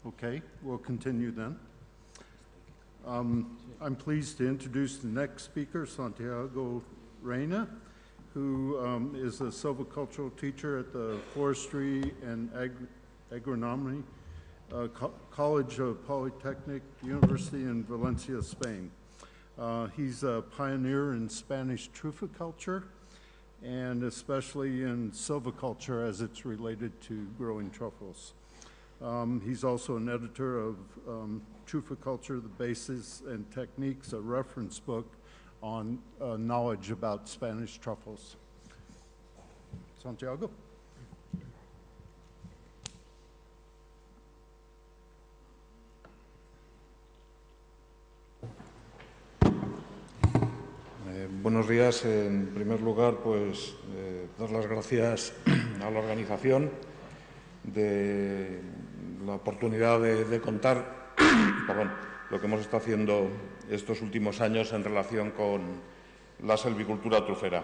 Okay, we'll continue then. I'm pleased to introduce the next speaker, Santiago Reyna, who is a silvicultural teacher at the Forestry and Agronomy College of Polytechnic University in Valencia, Spain. He's a pioneer in Spanish trufficulture and especially in silviculture as it's related to growing truffles. He's also an editor of Trufficulture, the Bases and Techniques, a reference book on knowledge about Spanish truffles. Santiago. Buenos días. En primer lugar, pues dar las gracias a la organización de la oportunidad de contar lo que hemos estado haciendo estos últimos años en relación con la silvicultura trufera.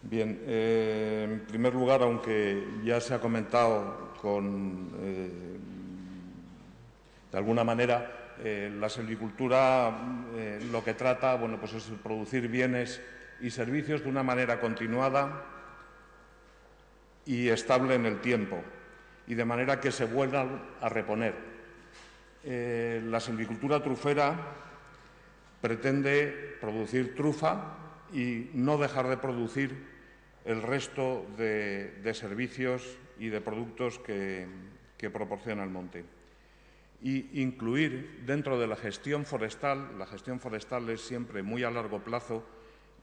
Bien, en primer lugar, aunque ya se ha comentado de alguna manera, la silvicultura lo que trata, bueno, pues es producir bienes y servicios de una manera continuada y estable en el tiempo, y de manera que se vuelvan a reponer. La silvicultura trufera pretende producir trufa y no dejar de producir el resto de servicios y de productos que proporciona el monte. Y incluir dentro de la gestión forestal es siempre muy a largo plazo,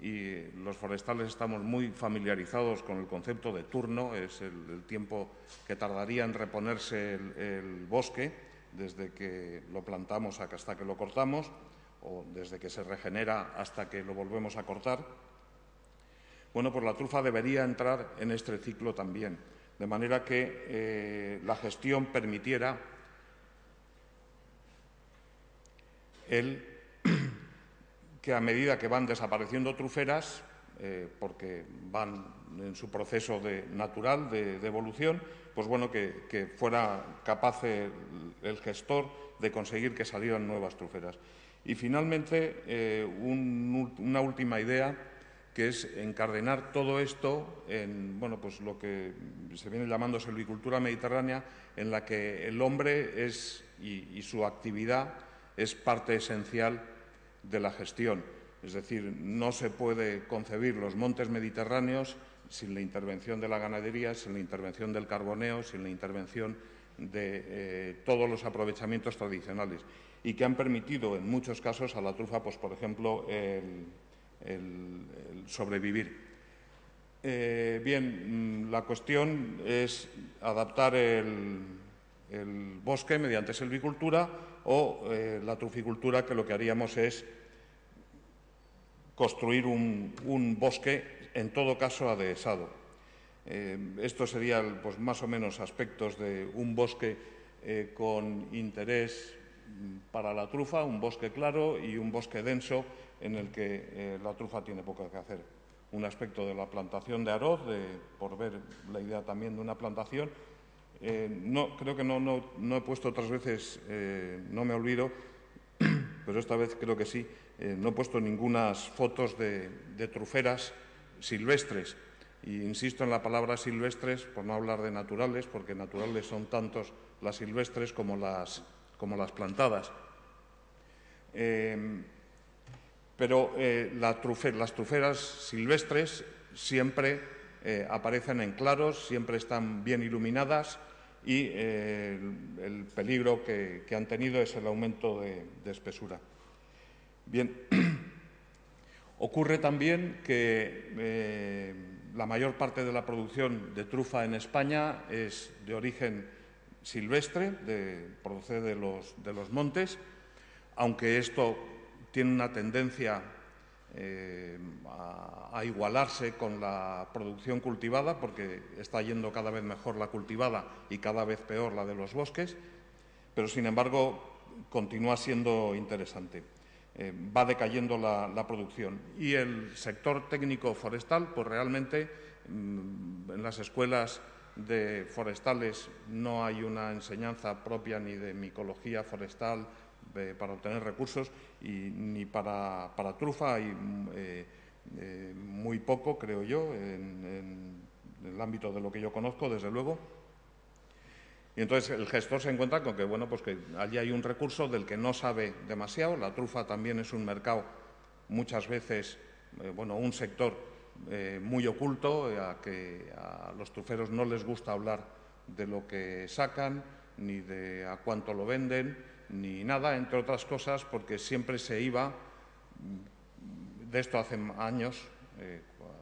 y los forestales estamos muy familiarizados con el concepto de turno, es el tiempo que tardaría en reponerse el bosque, desde que lo plantamos hasta que lo cortamos, o desde que se regenera hasta que lo volvemos a cortar. Bueno, pues la trufa debería entrar en este ciclo también, de manera que la gestión permitiera que a medida que van desapareciendo truferas, porque van en su proceso natural de evolución, pues bueno, que fuera capaz el gestor de conseguir que salieran nuevas truferas. Y finalmente, una última idea, que es encardenar todo esto en pues lo que se viene llamando silvicultura mediterránea, en la que el hombre y su actividad es parte esencial de la gestión. Es decir, no se puede concebir los montes mediterráneos sin la intervención de la ganadería, sin la intervención del carboneo, sin la intervención de todos los aprovechamientos tradicionales, y que han permitido en muchos casos a la trufa, pues por ejemplo, el sobrevivir. Bien, la cuestión es adaptar el bosque mediante silvicultura o la truficultura, que lo que haríamos es construir un bosque, en todo caso adhesado. Esto serían pues, más o menos aspectos de un bosque con interés para la trufa, un bosque claro y un bosque denso en el que la trufa tiene poco que hacer. Un aspecto de la plantación de arroz, por ver la idea también de una plantación. Creo que no he puesto otras veces, no me olvido, pero esta vez creo que sí, no he puesto ningunas fotos de truferas silvestres. Y insisto en la palabra silvestres por no hablar de naturales, porque naturales son tantos las silvestres como las plantadas. Pero las truferas silvestres siempre aparecen en claros, siempre están bien iluminadas, y el peligro que han tenido es el aumento de espesura. Bien, ocurre también que la mayor parte de la producción de trufa en España es de origen silvestre, procede de los montes, aunque esto tiene una tendencia a igualarse con la producción cultivada, porque está yendo cada vez mejor la cultivada y cada vez peor la de los bosques, pero sin embargo continúa siendo interesante. Va decayendo la producción, y el sector técnico forestal pues realmente en en las escuelas de forestales no hay una enseñanza propia ni de micología forestal para obtener recursos ni para trufa hay muy poco, creo yo, en el ámbito de lo que yo conozco, desde luego. Y entonces el gestor se encuentra con que, bueno, pues que allí hay un recurso del que no sabe demasiado. La trufa también es un mercado muchas veces, bueno, un sector muy oculto, que a los truferos no les gusta hablar de lo que sacan, ni de a cuánto lo venden, ni nada, entre otras cosas, porque siempre se iba, de esto hace años,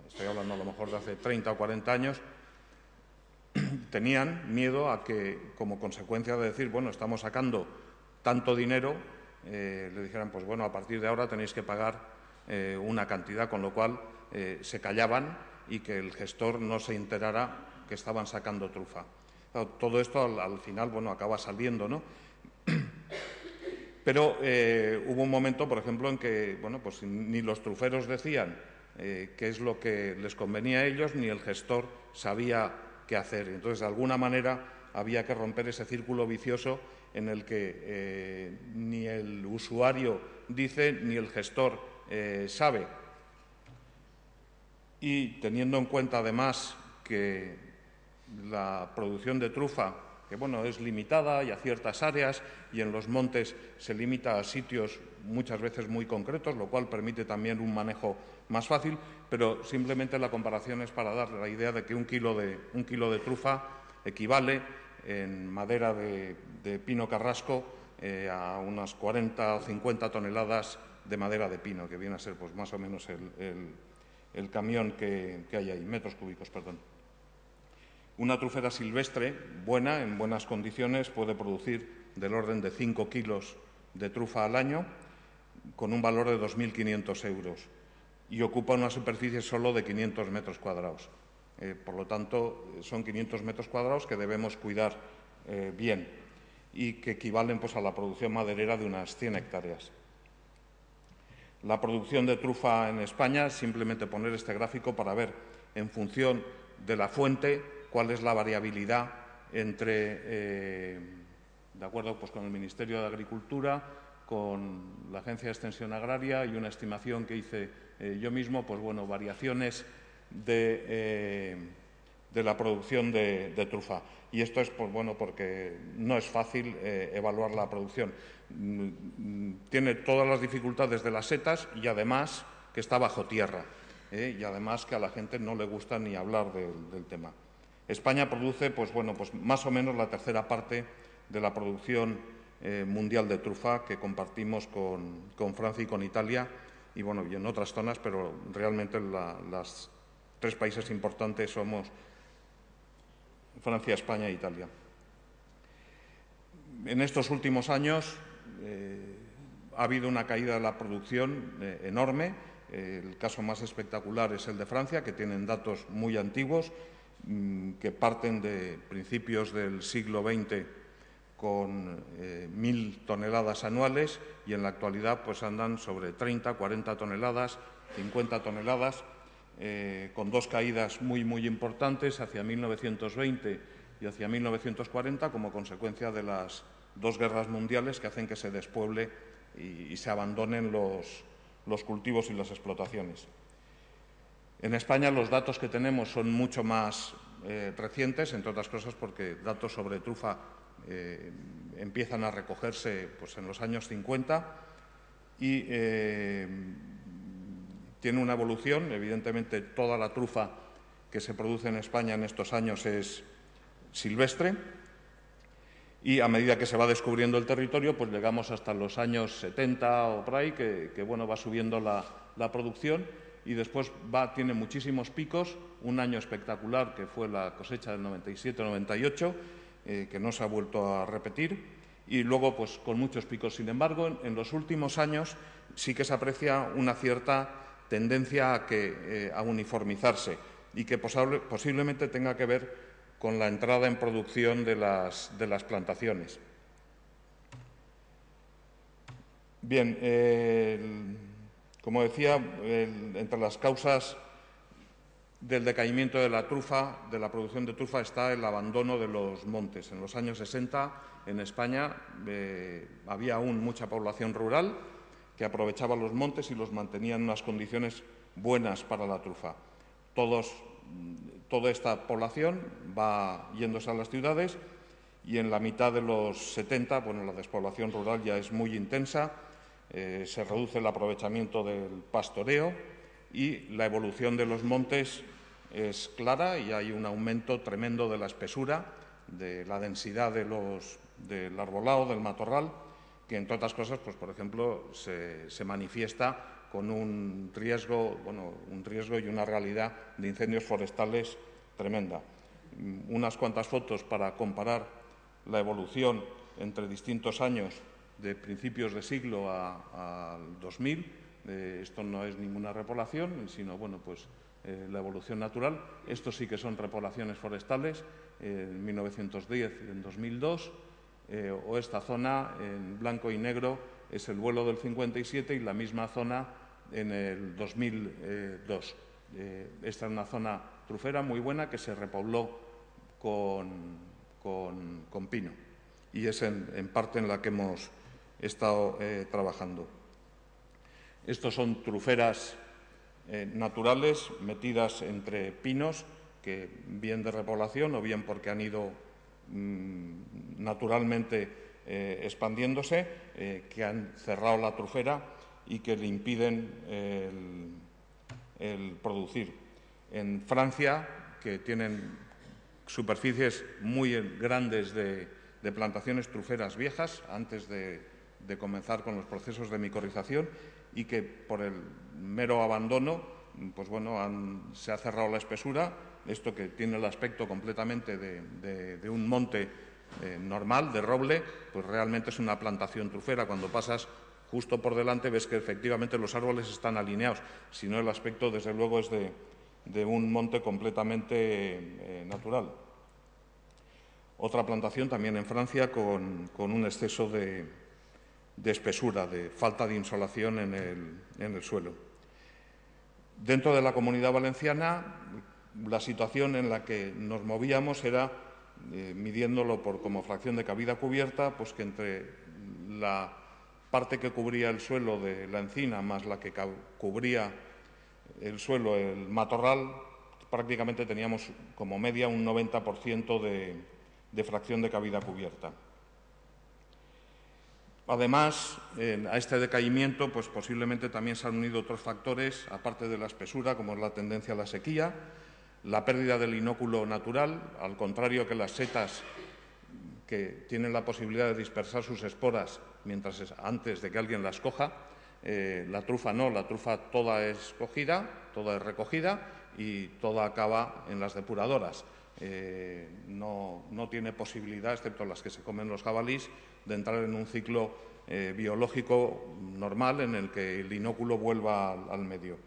estoy hablando a lo mejor de hace 30 o 40 años, tenían miedo a que, como consecuencia de decir, bueno, estamos sacando tanto dinero, le dijeran, pues bueno, a partir de ahora tenéis que pagar una cantidad, con lo cual se callaban y que el gestor no se enterara que estaban sacando trufa. Claro, todo esto al final, bueno, acaba saliendo, ¿no? Pero hubo un momento, por ejemplo, en que, bueno, pues ni los truferos decían qué es lo que les convenía a ellos, ni el gestor sabía qué hacer. Entonces, de alguna manera, había que romper ese círculo vicioso en el que ni el usuario dice ni el gestor sabe. Y teniendo en cuenta, además, que la producción de trufa, que bueno, es limitada y a ciertas áreas, y en los montes se limita a sitios muchas veces muy concretos, lo cual permite también un manejo más fácil, pero simplemente la comparación es para dar la idea de que un kilo de trufa equivale en madera de pino carrasco a unas 40 o 50 toneladas de madera de pino, que viene a ser pues más o menos el camión que hay ahí, metros cúbicos, perdón. Una trufera silvestre buena, en buenas condiciones, puede producir del orden de 5 kilos de trufa al año, con un valor de 2.500 euros, y ocupa una superficie solo de 500 metros cuadrados. Por lo tanto, son 500 metros cuadrados que debemos cuidar bien y que equivalen pues, a la producción maderera de unas 100 hectáreas. La producción de trufa en España, simplemente poner este gráfico para ver, en función de la fuente, cuál es la variabilidad entre, de acuerdo pues, con el Ministerio de Agricultura, con la Agencia de Extensión Agraria y una estimación que hice yo mismo, pues bueno, variaciones de la producción de trufa. Y esto es pues, bueno, porque no es fácil evaluar la producción. Tiene todas las dificultades de las setas y además que está bajo tierra y además que a la gente no le gusta ni hablar del tema. España produce pues, bueno, pues más o menos la tercera parte de la producción mundial de trufa que compartimos con Francia y con Italia y, bueno, y en otras zonas, pero realmente las tres países importantes somos Francia, España e Italia. En estos últimos años ha habido una caída de la producción enorme. El caso más espectacular es el de Francia, que tienen datos muy antiguos, que parten de principios del siglo XX con 1.000 toneladas anuales y en la actualidad pues andan sobre 30, 40 toneladas, 50 toneladas, con dos caídas muy importantes hacia 1920 y hacia 1940 como consecuencia de las dos guerras mundiales que hacen que se despueble y se abandonen los cultivos y las explotaciones. En España los datos que tenemos son mucho más recientes, entre otras cosas porque datos sobre trufa empiezan a recogerse pues, en los años 50 y tiene una evolución. Evidentemente, toda la trufa que se produce en España en estos años es silvestre y a medida que se va descubriendo el territorio, pues llegamos hasta los años 70 o por ahí, que bueno, va subiendo la producción y después tiene muchísimos picos, un año espectacular que fue la cosecha del 97-98, que no se ha vuelto a repetir, y luego pues con muchos picos. Sin embargo, en los últimos años sí que se aprecia una cierta tendencia a uniformizarse y que posiblemente tenga que ver con la entrada en producción de las plantaciones. Bien, como decía, entre las causas del decaimiento de la trufa, de la producción de trufa, está el abandono de los montes. En los años 60, en España, había aún mucha población rural que aprovechaba los montes y los mantenía en unas condiciones buenas para la trufa. Toda esta población va yéndose a las ciudades y en la mitad de los 70, bueno, la despoblación rural ya es muy intensa, se reduce el aprovechamiento del pastoreo y la evolución de los montes es clara y hay un aumento tremendo de la espesura, de la densidad del arbolado, del matorral, que entre otras cosas, pues por ejemplo, se manifiesta con un riesgo y una realidad de incendios forestales tremenda. Unas cuantas fotos para comparar la evolución entre distintos años de principios de siglo al 2000. Esto no es ninguna repoblación, sino bueno, pues, la evolución natural. Estos sí que son repoblaciones forestales, en 1910 y en 2002. O esta zona en blanco y negro es el vuelo del 57 y la misma zona en el 2002. Esta es una zona trufera muy buena que se repobló con pino y es en parte en la que hemos estado trabajando. Estos son truferas naturales metidas entre pinos, que bien de repoblación o bien porque han ido naturalmente expandiéndose, que han cerrado la trufera y que le impiden el producir. En Francia, que tienen superficies muy grandes de plantaciones truferas viejas, antes de comenzar con los procesos de micorrización, y que por el mero abandono, pues bueno, se ha cerrado la espesura. Esto, que tiene el aspecto completamente de un monte normal, de roble, pues realmente es una plantación trufera. Cuando pasas justo por delante ves que efectivamente los árboles están alineados, si no el aspecto desde luego es de un monte completamente natural. Otra plantación también en Francia con un exceso de espesura, de falta de insolación en el suelo. Dentro de la Comunidad Valenciana, la situación en la que nos movíamos era, midiéndolo como fracción de cabida cubierta, pues que entre la parte que cubría el suelo de la encina más la que cubría el suelo, el matorral, prácticamente teníamos como media un 90% de fracción de cabida cubierta. Además, a este decaimiento, pues posiblemente también se han unido otros factores, aparte de la espesura, como es la tendencia a la sequía, la pérdida del inóculo natural, al contrario que las setas, que tienen la posibilidad de dispersar sus esporas antes de que alguien las coja. La trufa no, la trufa toda es cogida, toda es recogida y toda acaba en las depuradoras. No tiene posibilidad, excepto las que se comen los jabalíes, de entrar en un ciclo biológico normal en el que el inóculo vuelva al medio.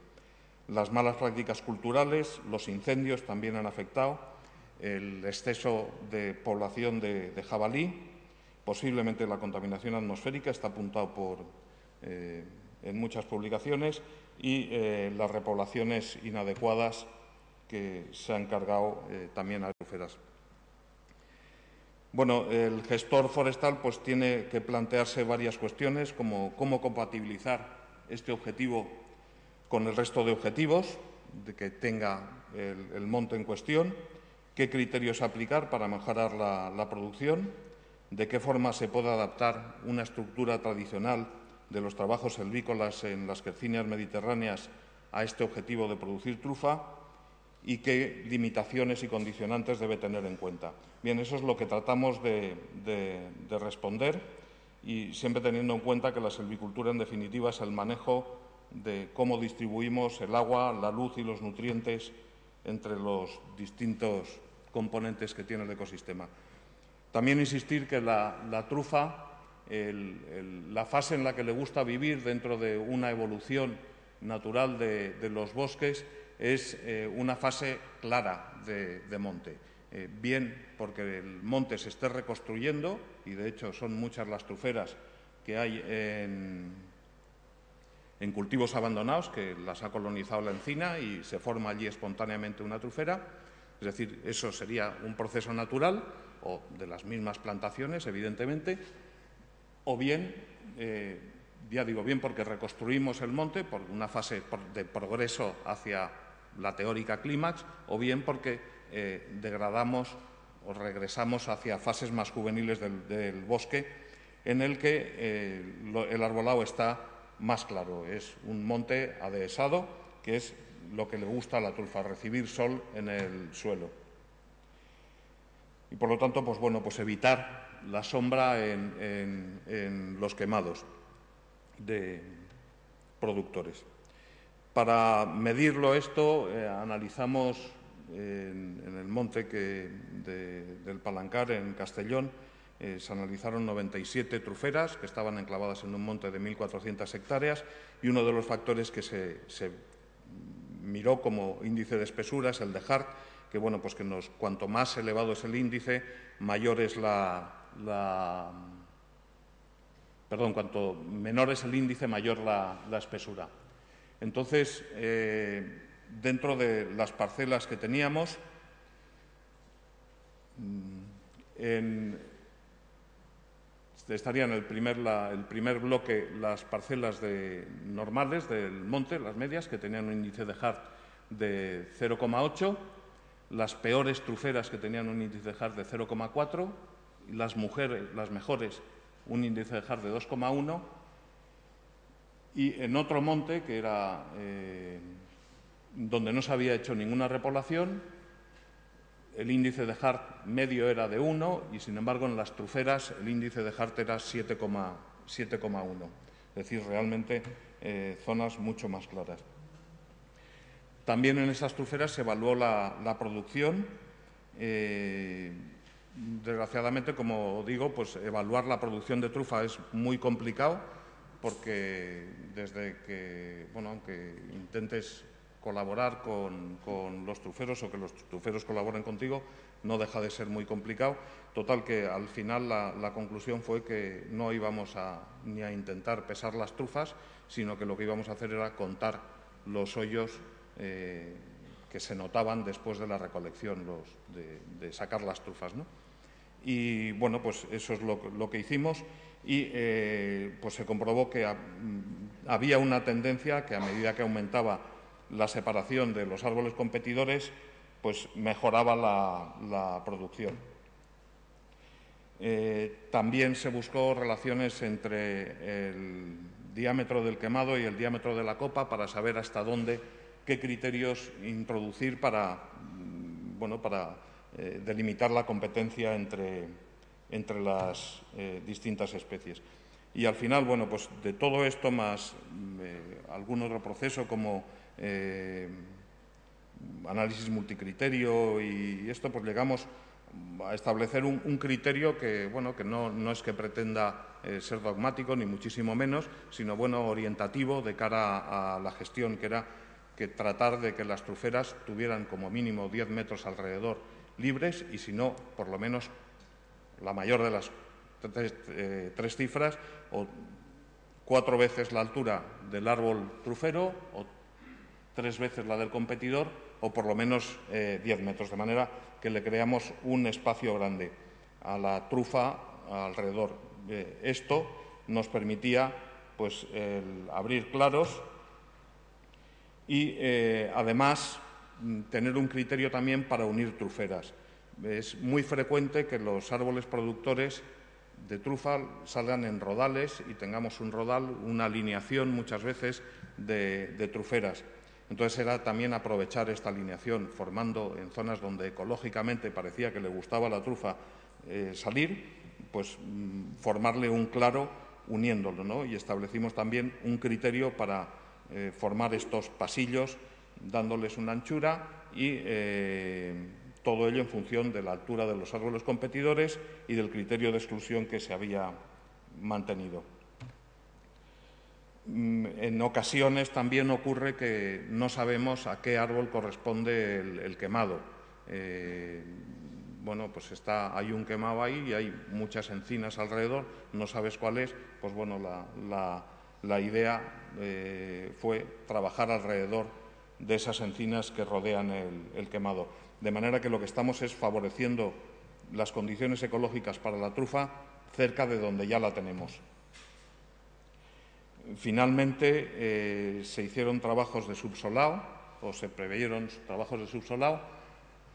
Las malas prácticas culturales, los incendios también han afectado, el exceso de población de jabalí, posiblemente la contaminación atmosférica, está apuntado en muchas publicaciones, y las repoblaciones inadecuadas que se han cargado también a truferas. Bueno, el gestor forestal pues tiene que plantearse varias cuestiones, como cómo compatibilizar este objetivo con el resto de objetivos que tenga el monte en cuestión, qué criterios aplicar para mejorar la producción, de qué forma se puede adaptar una estructura tradicional de los trabajos silvícolas en las quercinias mediterráneas a este objetivo de producir trufa y qué limitaciones y condicionantes debe tener en cuenta. Bien, eso es lo que tratamos de responder, y siempre teniendo en cuenta que la silvicultura, en definitiva, es el manejo de cómo distribuimos el agua, la luz y los nutrientes entre los distintos componentes que tiene el ecosistema. También insistir que la trufa, la fase en la que le gusta vivir dentro de una evolución natural de los bosques, es una fase clara de monte. Bien porque el monte se esté reconstruyendo, y de hecho son muchas las truferas que hay en cultivos abandonados, que las ha colonizado la encina y se forma allí espontáneamente una trufera. Es decir, eso sería un proceso natural, o de las mismas plantaciones, evidentemente, o bien, ya digo bien porque reconstruimos el monte por una fase de progreso hacia la teórica clímax, o bien porque degradamos o regresamos hacia fases más juveniles del bosque, en el que el arbolado está más claro. Es un monte adhesado, que es lo que le gusta a la trufa, recibir sol en el suelo. Y, por lo tanto, pues bueno, pues evitar la sombra en los quemados de productores. Para medirlo esto, analizamos en el monte del Palancar, en Castellón, se analizaron 97 truferas que estaban enclavadas en un monte de 1.400 hectáreas, y uno de los factores que se miró como índice de espesura es el de Hart, que bueno, pues que cuanto más elevado es el índice, mayor es cuanto menor es el índice, mayor la espesura. Entonces, dentro de las parcelas que teníamos, estarían el primer bloque las parcelas normales del monte, las medias, que tenían un índice de Hart de 0,8, las peores truferas que tenían un índice de Hart de 0,4, y las mejores un índice de Hart de 2,1, y en otro monte, que era donde no se había hecho ninguna repoblación, el índice de Hart medio era de 1 y, sin embargo, en las truferas el índice de Hart era 7,1. Es decir, realmente zonas mucho más claras. También en esas truferas se evaluó la producción. Desgraciadamente, como digo, pues evaluar la producción de trufa es muy complicado, porque desde que, bueno, aunque intentes colaborar con los truferos o que los truferos colaboren contigo, no deja de ser muy complicado. Total, que al final la conclusión fue que no íbamos ni a intentar pesar las trufas, sino que lo que íbamos a hacer era contar los hoyos que se notaban después de la recolección, de sacar las trufas, ¿no? Y bueno, pues eso es lo que hicimos, y pues se comprobó que había una tendencia que, a medida que aumentaba la separación de los árboles competidores, pues mejoraba la producción. También se buscó relaciones entre el diámetro del quemado y el diámetro de la copa, para saber hasta dónde, qué criterios introducir para delimitar la competencia entre las distintas especies. Y al final, bueno, pues de todo esto, más algún otro proceso como análisis multicriterio y esto, pues llegamos a establecer un criterio que, bueno, que no es que pretenda ser dogmático, ni muchísimo menos, sino, bueno, orientativo de cara a la gestión, que era que tratar de que las truferas tuvieran como mínimo 10 metros alrededor libres, y si no, por lo menos la mayor de las tres cifras, o 4 veces la altura del árbol trufero, o 3 veces la del competidor, o por lo menos 10 metros, de manera que le creamos un espacio grande a la trufa alrededor. Esto nos permitía, pues, abrir claros y, además, tener un criterio también para unir truferas. Es muy frecuente que los árboles productores de trufa salgan en rodales y tengamos un rodal, una alineación muchas veces de truferas. Entonces era también aprovechar esta alineación, formando en zonas donde ecológicamente parecía que le gustaba a la trufa salir, pues formarle un claro uniéndolo, ¿no? Y establecimos también un criterio para formar estos pasillos, dándoles una anchura, y todo ello en función de la altura de los árboles competidores y del criterio de exclusión que se había mantenido. En ocasiones también ocurre que no sabemos a qué árbol corresponde el quemado. Bueno, pues hay un quemado ahí y hay muchas encinas alrededor, no sabes cuál es, pues bueno, la idea fue trabajar alrededor de esas encinas que rodean el quemado. De manera que lo que estamos es favoreciendo las condiciones ecológicas para la trufa cerca de donde ya la tenemos. Finalmente, se hicieron trabajos de subsolado, o se preveyeron trabajos de subsolado,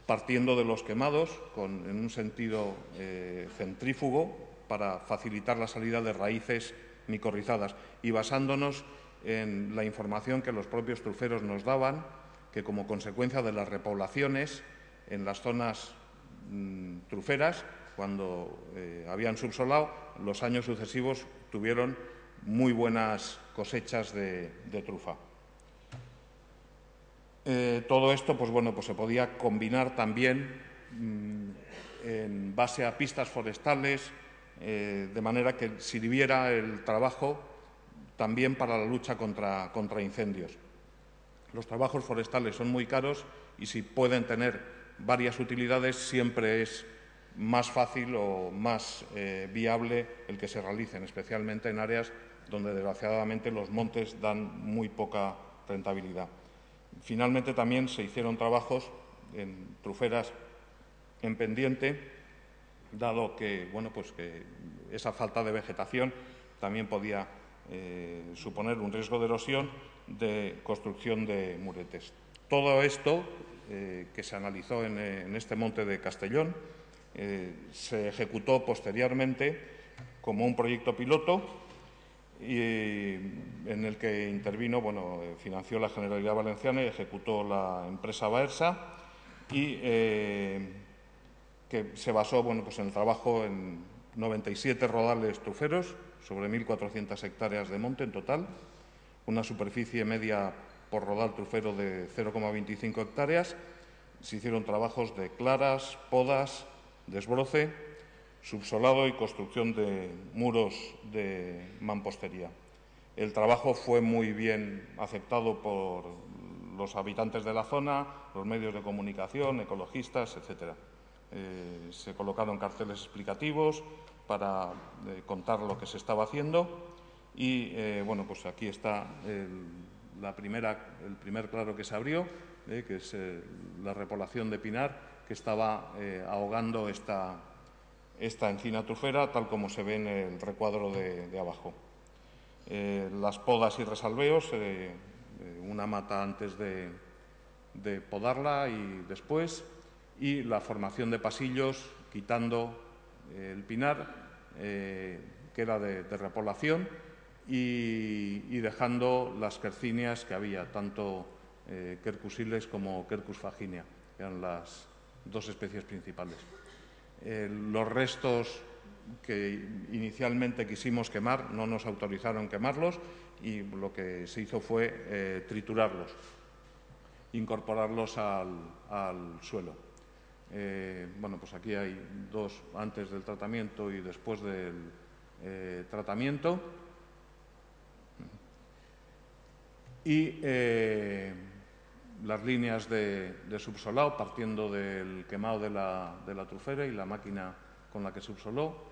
partiendo de los quemados en un sentido centrífugo para facilitar la salida de raíces micorrizadas y basándonos en la información que los propios truferos nos daban, que como consecuencia de las repoblaciones en las zonas truferas, cuando habían subsolado, los años sucesivos tuvieron muy buenas cosechas de trufa. Todo esto, pues bueno, pues se podía combinar también en base a pistas forestales, de manera que sirviera el trabajo también para la lucha contra incendios. Los trabajos forestales son muy caros y si pueden tener varias utilidades siempre es más fácil o más viable el que se realicen, especialmente en áreas donde desgraciadamente los montes dan muy poca rentabilidad. Finalmente también se hicieron trabajos en truferas en pendiente, dado que, bueno, pues que esa falta de vegetación también podía suponer un riesgo de erosión, de construcción de muretes. Todo esto que se analizó en este monte de Castellón se ejecutó posteriormente como un proyecto piloto y en el que intervino, bueno, financió la Generalidad Valenciana y ejecutó la empresa Baersa y que se basó, bueno, pues en el trabajo en 97 rodales truferos sobre 1.400 hectáreas de monte en total, una superficie media por rodal trufero de 0,25 hectáreas. Se hicieron trabajos de claras, podas, desbroce, subsolado y construcción de muros de mampostería. El trabajo fue muy bien aceptado por los habitantes de la zona, los medios de comunicación, ecologistas, etcétera. Se colocaron carteles explicativos para contar lo que se estaba haciendo y, bueno, pues aquí está el primer claro que se abrió, que es la repoblación de pinar, que estaba ahogando esta encina trufera, tal como se ve en el recuadro de abajo. Las podas y resalveos, una mata antes de podarla y después, y la formación de pasillos, quitando el pinar, que era de repoblación, y dejando las quercíneas que había, tanto Quercus ilex como Quercus faginea, que eran las dos especies principales. Los restos que inicialmente quisimos quemar no nos autorizaron quemarlos y lo que se hizo fue triturarlos, incorporarlos al suelo. Bueno, pues aquí hay dos antes del tratamiento y después del tratamiento. Y las líneas de subsolado, partiendo del quemado de la trufera y la máquina con la que subsoló.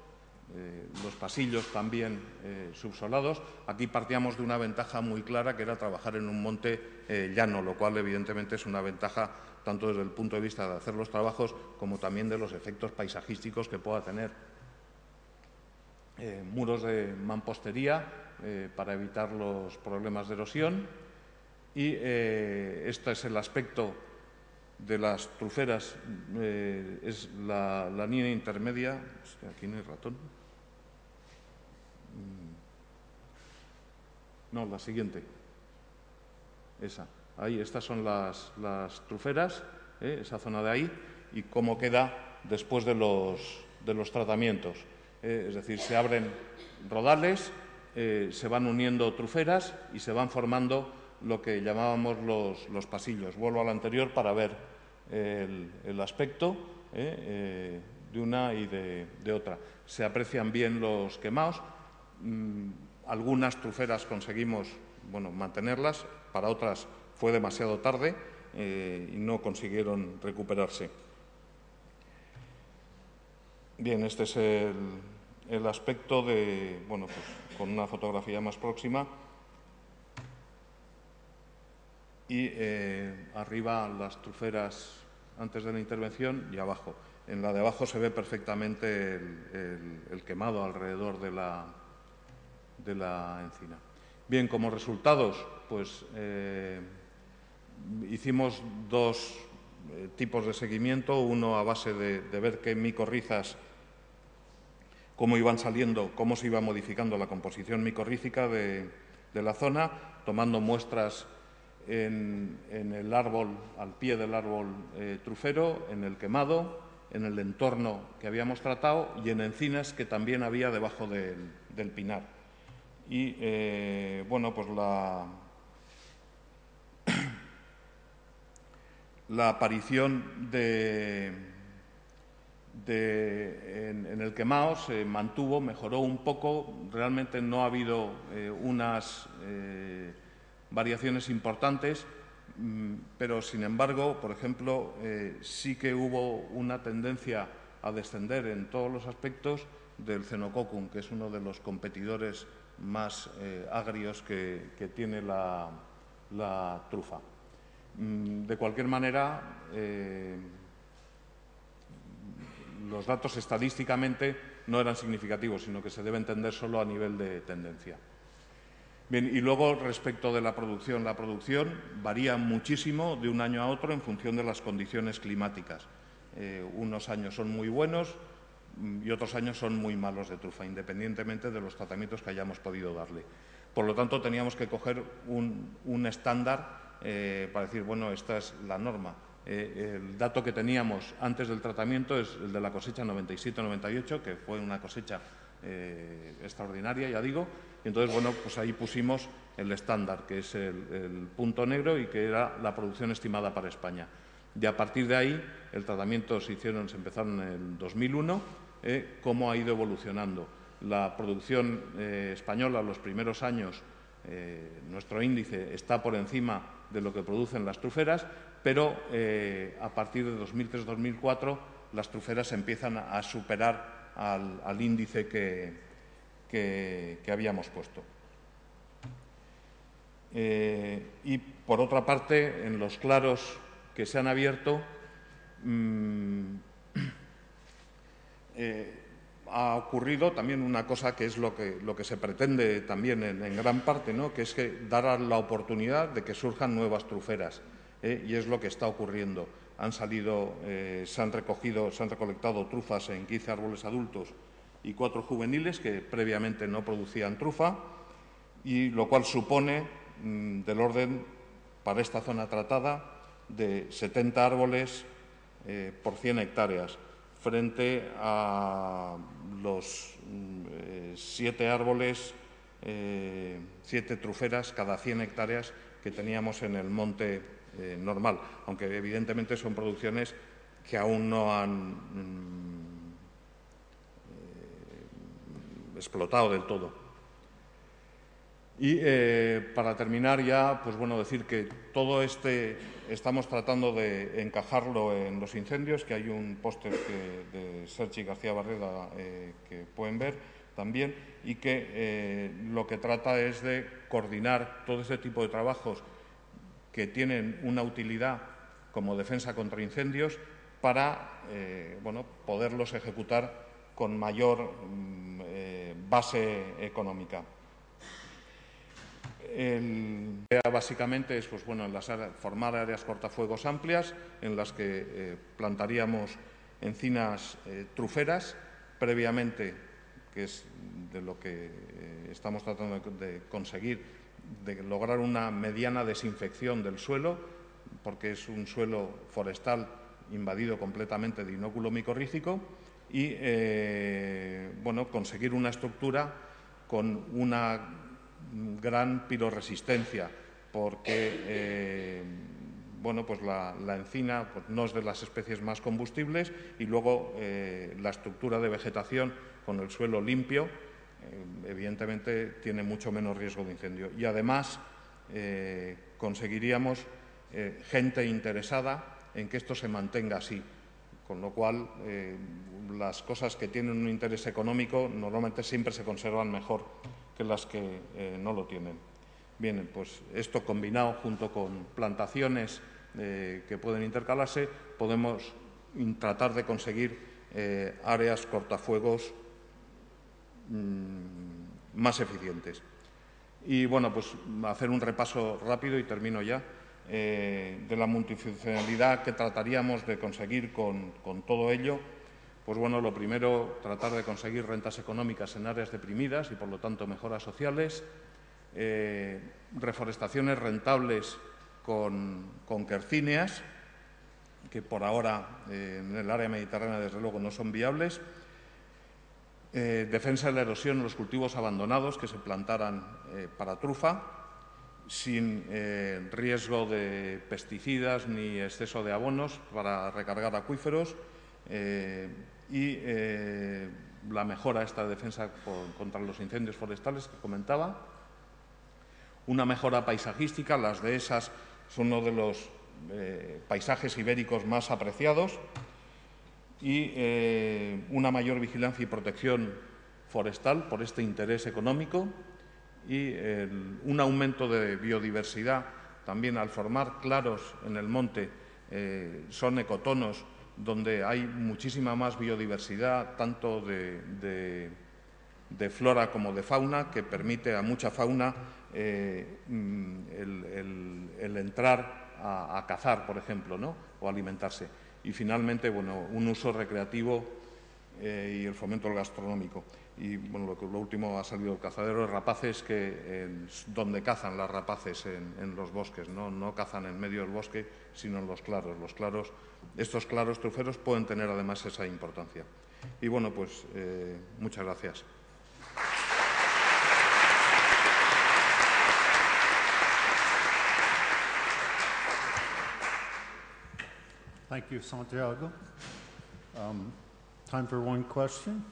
Los pasillos también subsolados. Aquí partíamos de una ventaja muy clara, que era trabajar en un monte llano, lo cual evidentemente es una ventaja tanto desde el punto de vista de hacer los trabajos como también de los efectos paisajísticos que pueda tener. Muros de mampostería para evitar los problemas de erosión y este es el aspecto de las truferas, es la línea intermedia. Es que aquí no hay ratón. No, la siguiente. Esa. Ahí, estas son las truferas, esa zona de ahí, y cómo queda después de los tratamientos. Es decir, se abren rodales, se van uniendo truferas y se van formando lo que llamábamos los pasillos. Vuelvo al anterior para ver el aspecto de una y de otra. Se aprecian bien los quemados. Algunas truferas conseguimos, bueno, mantenerlas, para otras fue demasiado tarde y no consiguieron recuperarse. Bien, este es el aspecto de, bueno, pues con una fotografía más próxima y arriba las truferas antes de la intervención y abajo. En la de abajo se ve perfectamente el quemado alrededor de la encina. Bien, como resultados, pues hicimos dos tipos de seguimiento, uno a base de ver qué micorrizas, cómo iban saliendo, cómo se iba modificando la composición micorrítica de la zona, tomando muestras en el árbol, al pie del árbol trufero, en el quemado, en el entorno que habíamos tratado y en encinas que también había debajo del pinar. Y, bueno, pues la aparición en el quemado se mantuvo, mejoró un poco. Realmente no ha habido unas variaciones importantes, pero sin embargo, por ejemplo, sí que hubo una tendencia a descender en todos los aspectos del Xenococcus, que es uno de los competidores más agrios que tiene la trufa. De cualquier manera, los datos estadísticamente no eran significativos, sino que se debe entender solo a nivel de tendencia. Bien, y luego respecto de la producción varía muchísimo de un año a otro en función de las condiciones climáticas. Unos años son muy buenos y otros años son muy malos de trufa, independientemente de los tratamientos que hayamos podido darle. Por lo tanto, teníamos que coger un estándar para decir, bueno, esta es la norma. El dato que teníamos antes del tratamiento es el de la cosecha 97-98, que fue una cosecha extraordinaria, ya digo, y entonces, bueno, pues ahí pusimos el estándar, que es el punto negro y que era la producción estimada para España. Y a partir de ahí, el tratamiento se empezaron en el 2001, cómo ha ido evolucionando. La producción española, los primeros años, nuestro índice está por encima de lo que producen las truferas, pero a partir de 2003-2004 las truferas empiezan a superar al índice que habíamos puesto. Y, por otra parte, en los claros que se han abierto, ha ocurrido también una cosa que es lo que se pretende también en gran parte, ¿no?, que es que dar la oportunidad de que surjan nuevas truferas, y es lo que está ocurriendo. Se han recolectado trufas en 15 árboles adultos y 4 juveniles que previamente no producían trufa, y lo cual supone del orden, para esta zona tratada, de 70 árboles por 100 hectáreas, frente a los 7 árboles, 7 truferas cada 100 hectáreas que teníamos en el monte normal, aunque evidentemente son producciones que aún no han explotado del todo. Y para terminar ya, pues bueno, decir que todo estamos tratando de encajarlo en los incendios, que hay un póster de Sergi García Barreda que pueden ver también, y que lo que trata es de coordinar todo ese tipo de trabajos que tienen una utilidad como defensa contra incendios para bueno, poderlos ejecutar con mayor base económica. La idea básicamente es, pues, bueno, formar áreas cortafuegos amplias en las que plantaríamos encinas truferas previamente, que es de lo que estamos tratando de conseguir, de lograr una mediana desinfección del suelo, porque es un suelo forestal invadido completamente de inóculo micorrícico, y bueno, conseguir una estructura con una gran piroresistencia, porque bueno, pues la encina pues no es de las especies más combustibles, y luego la estructura de vegetación con el suelo limpio evidentemente tiene mucho menos riesgo de incendio. Y además conseguiríamos gente interesada en que esto se mantenga así, con lo cual las cosas que tienen un interés económico normalmente siempre se conservan mejor que las que no lo tienen. Bien. Bien, pues esto combinado junto con plantaciones que pueden intercalarse, podemos tratar de conseguir áreas cortafuegos más eficientes. Y bueno, pues hacer un repaso rápido y termino ya de la multifuncionalidad que trataríamos de conseguir con todo ello. Pues bueno, lo primero, tratar de conseguir rentas económicas en áreas deprimidas y por lo tanto mejoras sociales, reforestaciones rentables con quercíneas, que por ahora en el área mediterránea desde luego no son viables, defensa de la erosión en los cultivos abandonados que se plantaran para trufa, sin riesgo de pesticidas ni exceso de abonos para recargar acuíferos, y la mejora de esta defensa contra los incendios forestales que comentaba. Una mejora paisajística, las dehesas son uno de los paisajes ibéricos más apreciados, y una mayor vigilancia y protección forestal por este interés económico, y un aumento de biodiversidad también al formar claros en el monte. Son ecotonos donde hay muchísima más biodiversidad, tanto de flora como de fauna, que permite a mucha fauna el entrar a cazar, por ejemplo, ¿no? O alimentarse. Y finalmente, bueno, un uso recreativo y el fomento del gastronómico. Y bueno, lo último ha salido el cazadero de rapaces, que donde cazan las rapaces en los bosques, no cazan en medio del bosque, sino en los claros. Estos claros truferos pueden tener además esa importancia. Y bueno, pues muchas gracias. Thank you, Santiago. Time for one question.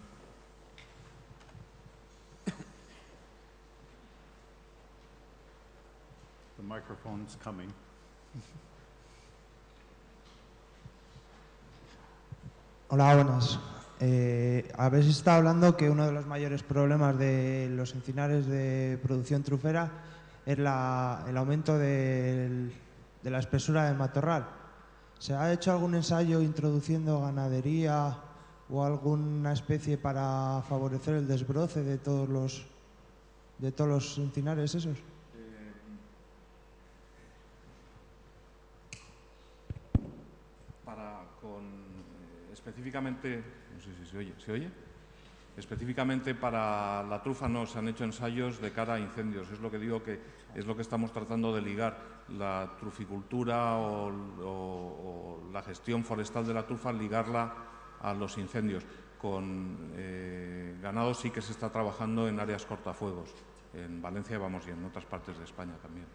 The microphone's coming. Hola, buenas. Habéis estado hablando que uno de los mayores problemas de los encinares de producción trufera es el aumento de la espesura del matorral. ¿Se ha hecho algún ensayo introduciendo ganadería o alguna especie para favorecer el desbroce de todos los encinares esos? Específicamente, no sé si ¿se oye? Específicamente para la trufa no se han hecho ensayos de cara a incendios. Es lo que digo, que es lo que estamos tratando de ligar, la truficultura o la gestión forestal de la trufa, ligarla a los incendios. Con ganado sí que se está trabajando en áreas cortafuegos, en Valencia y en otras partes de España también.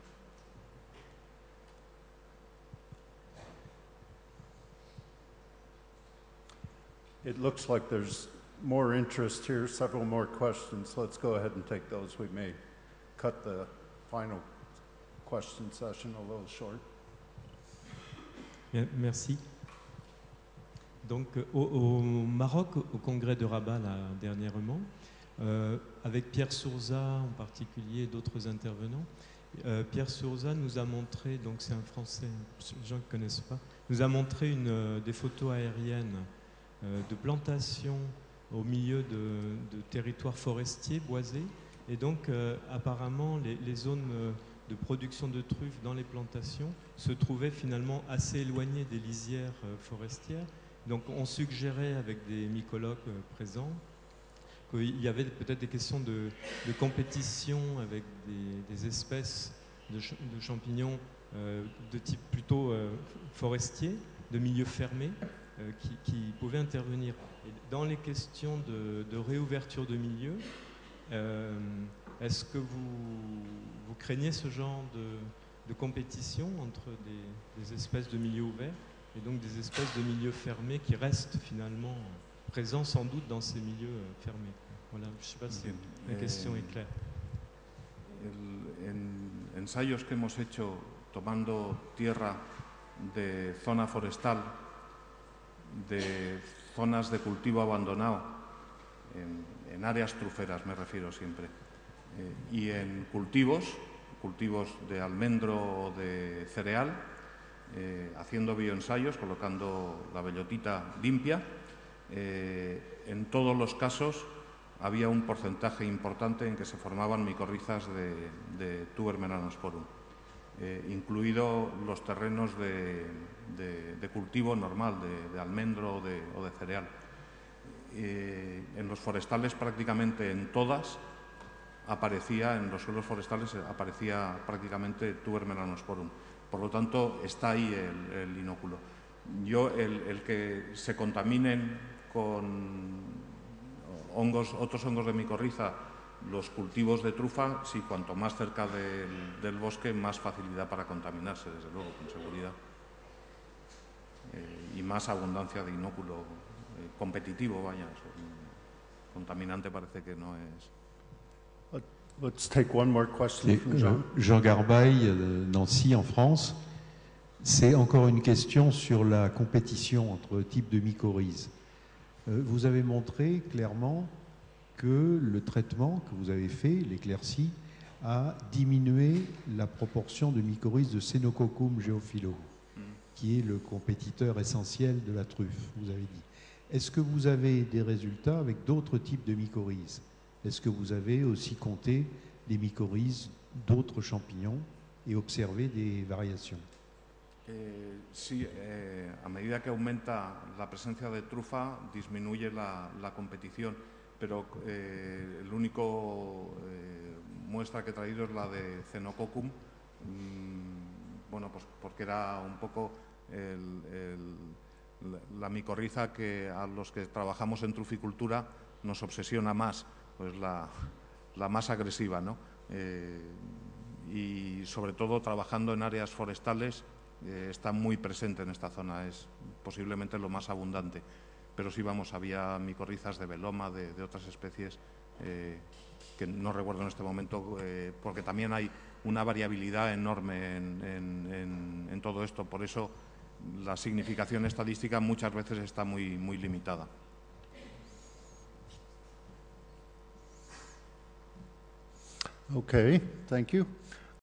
It looks like there's more interest here, several more questions. Let's go ahead and take those. We may cut the final question session a little short. Bien, merci. Donc, au Maroc, au congrès de Rabat, là, dernièrement, avec Pierre Sourza en particulier et d'autres intervenants, Pierre Sourza nous a montré, donc c'est un Français, les gens qui ne connaissent pas, nous a montré des photos aériennes de plantations au milieu de territoires forestiers, boisés. Et donc, apparemment, les zones de production de truffes dans les plantations se trouvaient finalement assez éloignées des lisières forestières. Donc, on suggérait, avec des mycologues présents, qu'il y avait peut-être des questions de compétition avec des espèces de champignons de type plutôt forestier, de milieu fermé, qui pouvaient intervenir. Et dans les questions de réouverture de milieu, est-ce que vous craignez ce genre de compétition entre des espèces de milieu ouvert et donc des espèces de milieux fermés qui restent finalement présents sans doute dans ces milieux fermés? Voilà, je ne sais pas si la question est claire. En ensayos que hemos hecho tomando tierra de zona forestal, de zonas de cultivo abandonado, en áreas truferas me refiero siempre, y en cultivos cultivos de almendro o de cereal, haciendo bioensayos, colocando la bellotita limpia. En todos los casos había un porcentaje importante en que se formaban micorrizas de Tuber melanosporum, incluido los terrenos de cultivo normal, de almendro o de cereal. En los forestales prácticamente en todas en los suelos forestales aparecía prácticamente Tuber melanosporum. Por lo tanto, está ahí el inóculo. El que se contaminen con otros hongos de micorriza los cultivos de trufa, sí, cuanto más cerca del bosque, más facilidad para contaminarse, desde luego, con seguridad. Y más abundancia de inóculo competitivo, vaya. Contaminante parece que no es. Let's take one more question from Jean. Jean Garbaille, Nancy, en France. C'est encore une question sur la compétition entre types de mycorhizes. Vous avez montré clairement que le traitement que vous avez fait, l'éclaircie, a diminué la proportion de mycorhizes de Cenococcum geophilo, qui est le compétiteur essentiel de la truffe, vous avez dit. Est-ce que vous avez des résultats avec d'autres types de mycorhizes? Est-ce que vous avez aussi compté les mycorhizes d'autres champignons et observé des variations? Sí, a medida que aumenta la presencia de trufa, disminuye la competición, pero el único muestra que he traído es la de Cenococcum, bueno, pues porque era un poco la micorriza que a los que trabajamos en truficultura nos obsesiona más, pues la más agresiva, ¿no? Y sobre todo trabajando en áreas forestales, está muy presente en esta zona, es posiblemente lo más abundante. Pero sí, vamos, había micorrizas de veloma, de otras especies que no recuerdo en este momento, porque también hay una variabilidad enorme en todo esto. Por eso la significación estadística muchas veces está muy, muy limitada. Okay, thank you.